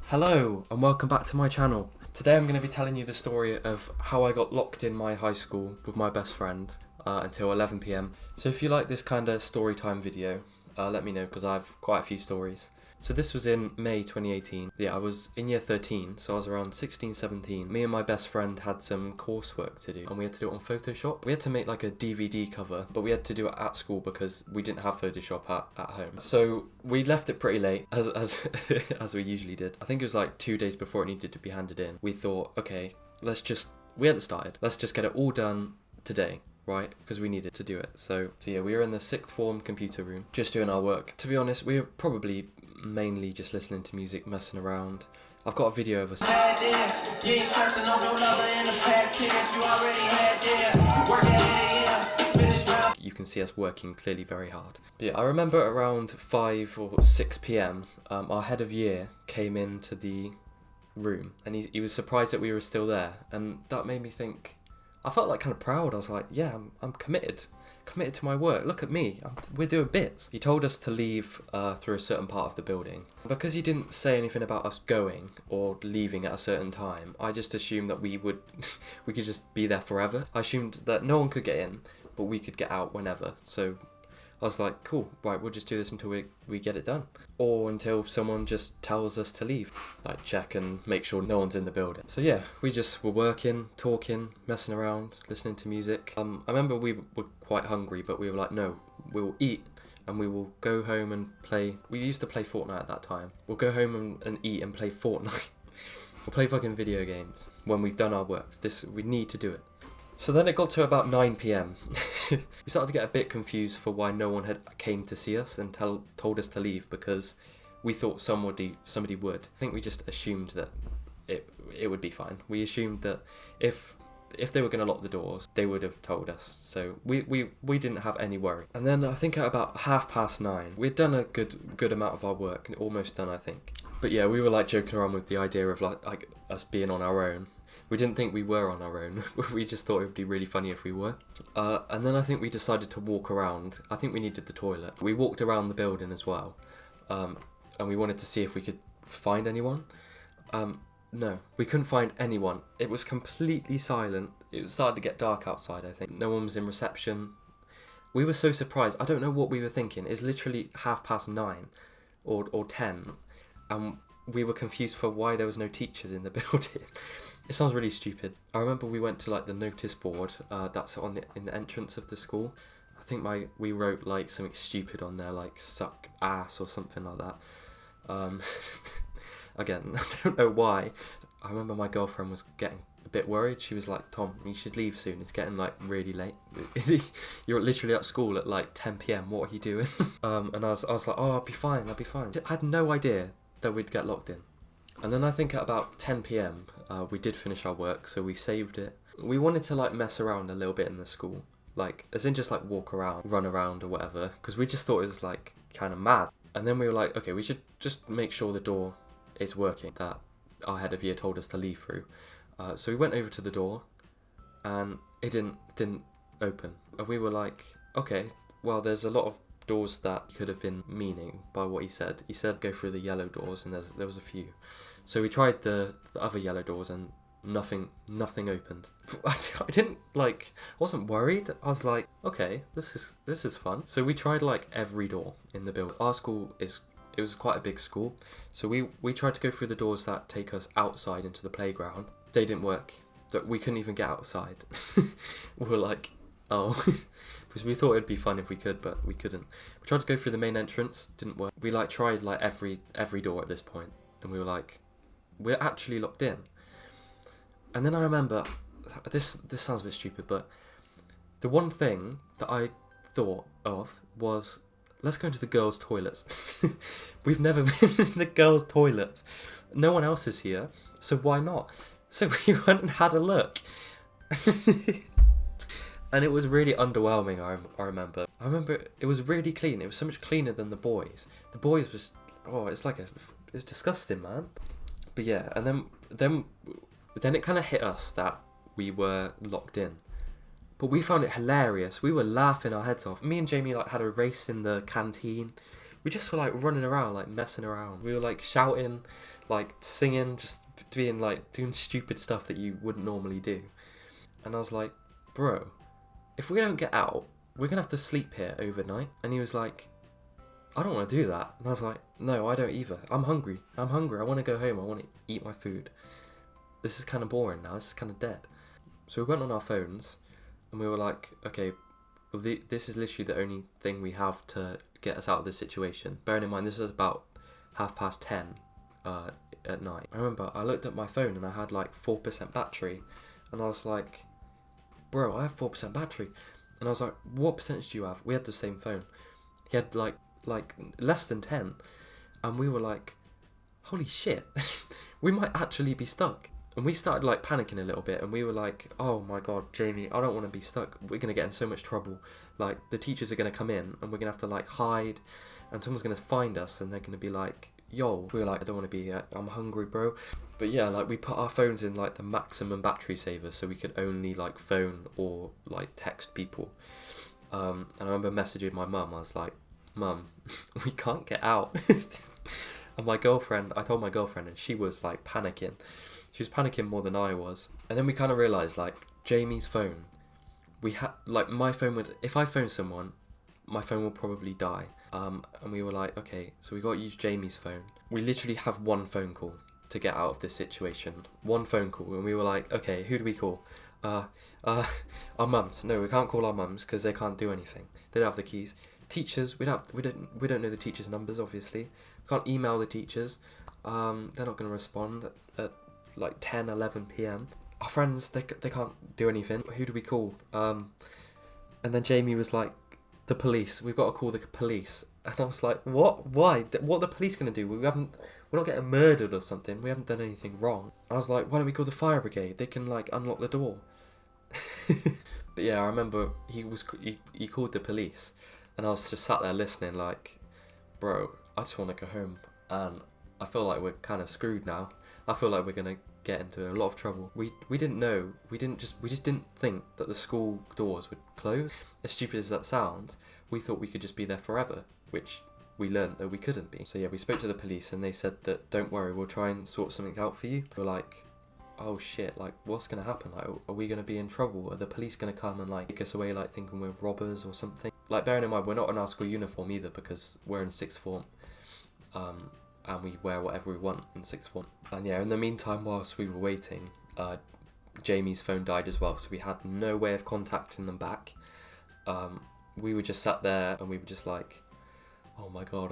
Hello and welcome back to my channel. Today I'm going to be telling you the story of how I got locked in my high school with my best friend until 11 PM. So if you like this kind of story time video, let me know because I have quite a few stories. So this was in May 2018. Yeah, I was in year 13, so I was around 16, 17. Me and my best friend had some coursework to do and we had to do it on Photoshop. We had to make like a DVD cover, but we had to do it at school because we didn't have Photoshop at home. So we left it pretty late, as as we usually did. I think it was like 2 days before it needed to be handed in. We thought, okay, we hadn't started. Let's just get it all done today. Right, because we needed to do it. So yeah, we were in the sixth form computer room, just doing our work. To be honest, we were probably mainly just listening to music, messing around. I've got a video of us. You can see us working clearly very hard. But yeah, I remember around 5 or 6 PM, our head of year came into the room and he was surprised that we were still there, and that made me think. I felt like kind of proud. I was like, yeah, I'm committed to my work. Look at me, we're doing bits. He told us to leave through a certain part of the building. Because he didn't say anything about us going or leaving at a certain time, I just assumed that we could just be there forever. I assumed that no one could get in, but we could get out whenever. So I was like, cool, right, we'll just do this until we get it done. Or until someone just tells us to leave. Like, check and make sure no one's in the building. So yeah, we just were working, talking, messing around, listening to music. I remember we were quite hungry, but we were like, no, we'll eat and we will go home and play. We used to play Fortnite at that time. We'll go home and eat and play Fortnite. We'll play fucking video games when we've done our work. We need to do it. So then it got to about 9 PM. We started to get a bit confused for why no one had came to see us and told us to leave, because we thought somebody would. I think we just assumed that it would be fine. We assumed that if they were going to lock the doors, they would have told us. So we didn't have any worry. And then I think at about 9:30, we'd done a good amount of our work, almost done, I think. But yeah, we were like joking around with the idea of like us being on our own. We didn't think we were on our own. We just thought it would be really funny if we were. And then I think we decided to walk around. I think we needed the toilet. We walked around the building as well. And we wanted to see if we could find anyone. No, we couldn't find anyone. It was completely silent. It started to get dark outside, I think. No one was in reception. We were so surprised. I don't know what we were thinking. It's literally 9:30 or 10. And we were confused for why there was no teachers in the building. It sounds really stupid. I remember we went to like the notice board that's in the entrance of the school. I think we wrote like something stupid on there, like suck ass or something like that. Again, I don't know why. I remember my girlfriend was getting a bit worried. She was like, Tom, you should leave soon. It's getting like really late. You're literally at school at like 10 PM. What are you doing? And I was like, oh, I'll be fine. I had no idea that we'd get locked in. And then I think at about 10 PM, we did finish our work, so we saved it. We wanted to like mess around a little bit in the school, like as in just like walk around, run around or whatever, because we just thought it was like kind of mad. And then we were like, okay, we should just make sure the door is working that our head of year told us to leave through. So we went over to the door, and it didn't open. And we were like, okay, well, there's a lot of doors that could have been meaning by what he said. He said go through the yellow doors, and there was a few. So we tried the other yellow doors, and nothing opened. I wasn't worried. I was like, okay, this is fun. So we tried like every door in the building. Our school it was quite a big school, so we tried to go through the doors that take us outside into the playground. They didn't work. That we couldn't even get outside. We were like, oh. Because we thought it'd be fun if we could, but we couldn't. We tried to go through the main entrance, didn't work. We like tried like every door at this point, and we were like, we're actually locked in. And then I remember, this sounds a bit stupid, but the one thing that I thought of was, let's go into the girls' toilets. We've never been in the girls' toilets. No one else is here, so why not? So we went and had a look. And it was really underwhelming, I remember. I remember it was really clean. It was so much cleaner than the boys. The boys was, it's disgusting, man. But yeah, and then it kind of hit us that we were locked in. But we found it hilarious. We were laughing our heads off. Me and Jamie like had a race in the canteen. We just were like running around, like messing around. We were like shouting, like singing, just being like doing stupid stuff that you wouldn't normally do. And I was like, bro, if we don't get out, we're gonna have to sleep here overnight. And he was like, I don't want to do that. And I was like, no, I don't either. I'm hungry. I want to go home. I want to eat my food. This is kind of boring now. This is kind of dead. So we went on our phones and we were like, okay, well, this is literally the only thing we have to get us out of this situation. Bearing in mind, this is about 10:30 at night. I remember I looked at my phone and I had like 4% battery. And I was like, bro, I have 4% battery. And I was like, what percentage do you have? We had the same phone. He had like less than 10. And we were like, holy shit, we might actually be stuck. And we started like panicking a little bit, and we were like, oh my god, Jamie, I don't want to be stuck. We're going to get in so much trouble. Like, the teachers are going to come in and we're going to have to like hide, and someone's going to find us and they're going to be like, yo. We were like, I don't want to be here. I'm hungry, bro. But yeah, like we put our phones in like the maximum battery saver so we could only like phone or like text people. And I remember messaging my mum. I was like, Mum, we can't get out. And I told my girlfriend, and she was like panicking. She was panicking more than I was. And then we kind of realised, like, Jamie's phone, my phone would, if I phone someone, my phone will probably die. And we were like, okay, so we got to use Jamie's phone. We literally have one phone call to get out of this situation. One phone call. And we were like, okay, who do we call? Our mums. No, we can't call our mums because they can't do anything. They don't have the keys. Teachers, we don't know the teachers' numbers, obviously. We can't email the teachers. They're not going to respond at like 10, 11 p.m. Our friends, they can't do anything. Who do we call? And then Jamie was like, the police. We've got to call the police. And I was like, what? Why? What are the police going to do? We're not getting murdered or something. We haven't done anything wrong. I was like, why don't we call the fire brigade? They can like unlock the door. But yeah, I remember he called the police. And I was just sat there listening like, bro, I just want to go home. And I feel like we're kind of screwed now. I feel like we're going to get into a lot of trouble. We didn't know. We just didn't think that the school doors would close. As stupid as that sounds, we thought we could just be there forever, which we learned that we couldn't be. So yeah, we spoke to the police and they said that, don't worry, we'll try and sort something out for you. We're like, oh shit, like what's going to happen? Like, are we going to be in trouble? Are the police going to come and like take us away like thinking we're robbers or something? Like, bearing in mind, we're not in our school uniform either because we're in sixth form. And we wear whatever we want in sixth form. And yeah, in the meantime, whilst we were waiting, Jamie's phone died as well, so we had no way of contacting them back. We were just sat there and we were just like, oh my god,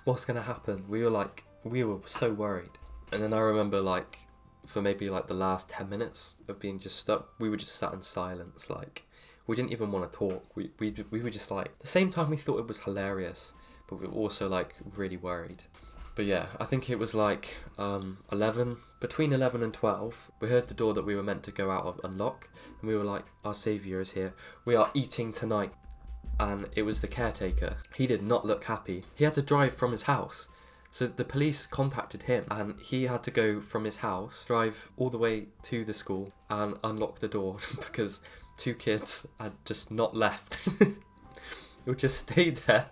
what's gonna happen? We were so worried. And then I remember like, for maybe like the last 10 minutes of being just stuck, we were just sat in silence, like, we didn't even want to talk. We were just like, at the same time we thought it was hilarious, but we were also like really worried. But yeah, I think it was like between 11 and 12, we heard the door that we were meant to go out of unlock, and we were like, our saviour is here. We are eating tonight. And it was the caretaker. He did not look happy. He had to drive from his house. So the police contacted him and he had to go from his house, drive all the way to the school and unlock the door because 2 kids had just not left. They just stayed there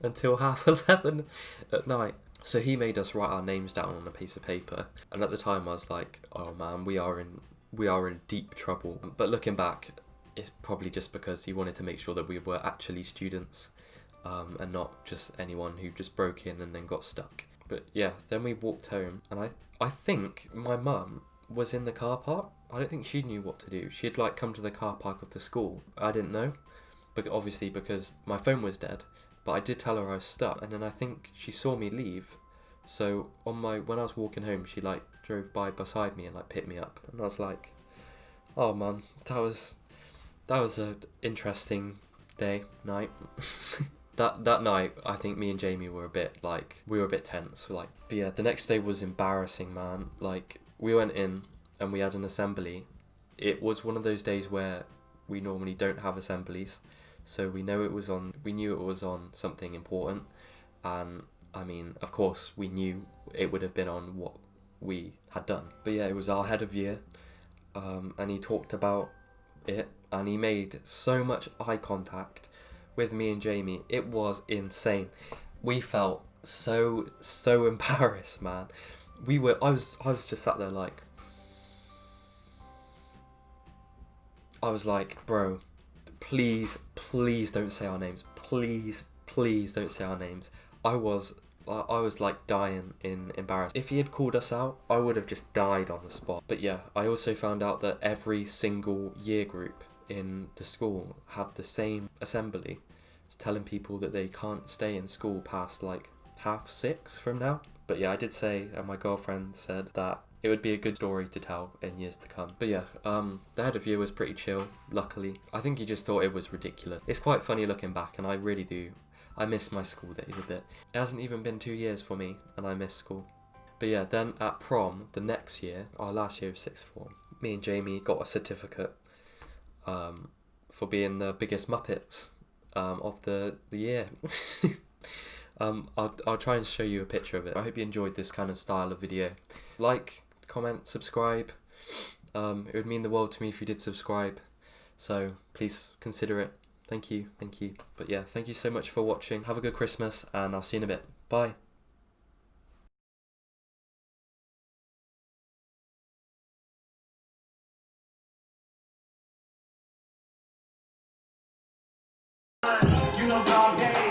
until 11:30 at night. So he made us write our names down on a piece of paper. And at the time I was like, oh man, we are in deep trouble. But looking back, it's probably just because he wanted to make sure that we were actually students. And not just anyone who just broke in and then got stuck. But yeah, then we walked home and I think my mum was in the car park. I don't think she knew what to do. She'd like come to the car park of the school. I didn't know, but obviously because my phone was dead, but I did tell her I was stuck. And then I think she saw me leave. So when I was walking home, she like drove by beside me and like picked me up. And I was like, oh man, that was an interesting night. That night, I think me and Jamie were a bit tense. Like, but yeah, the next day was embarrassing, man. Like, we went in and we had an assembly. It was one of those days where we normally don't have assemblies, so we knew it was on something important. And I mean, of course, we knew it would have been on what we had done. But yeah, it was our head of year, and he talked about it, and he made so much eye contact with me and Jamie. It was insane. We felt so embarrassed, man. I was just sat there like, I was like, bro, please don't say our names. Please don't say our names. I was like dying in embarrassment. If he had called us out, I would have just died on the spot. But yeah, I also found out that every single year group in the school had the same assembly, telling people that they can't stay in school past like 6:30 from now. But yeah, I did say, and my girlfriend said that it would be a good story to tell in years to come. But yeah, the head of year was pretty chill, luckily. I think he just thought it was ridiculous. It's quite funny looking back, and I really do. I miss my school days a bit. It hasn't even been 2 years for me, and I miss school. But yeah, then at prom, the next year, our last year of sixth form, me and Jamie got a certificate for being the biggest Muppets of the year. I'll try and show you a picture of it. I hope you enjoyed this kind of style of video. Like, comment, subscribe. It would mean the world to me if you did subscribe. So please consider it. Thank you. But yeah, thank you so much for watching. Have a good Christmas, and I'll see you in a bit. Bye. You know, dog, hey.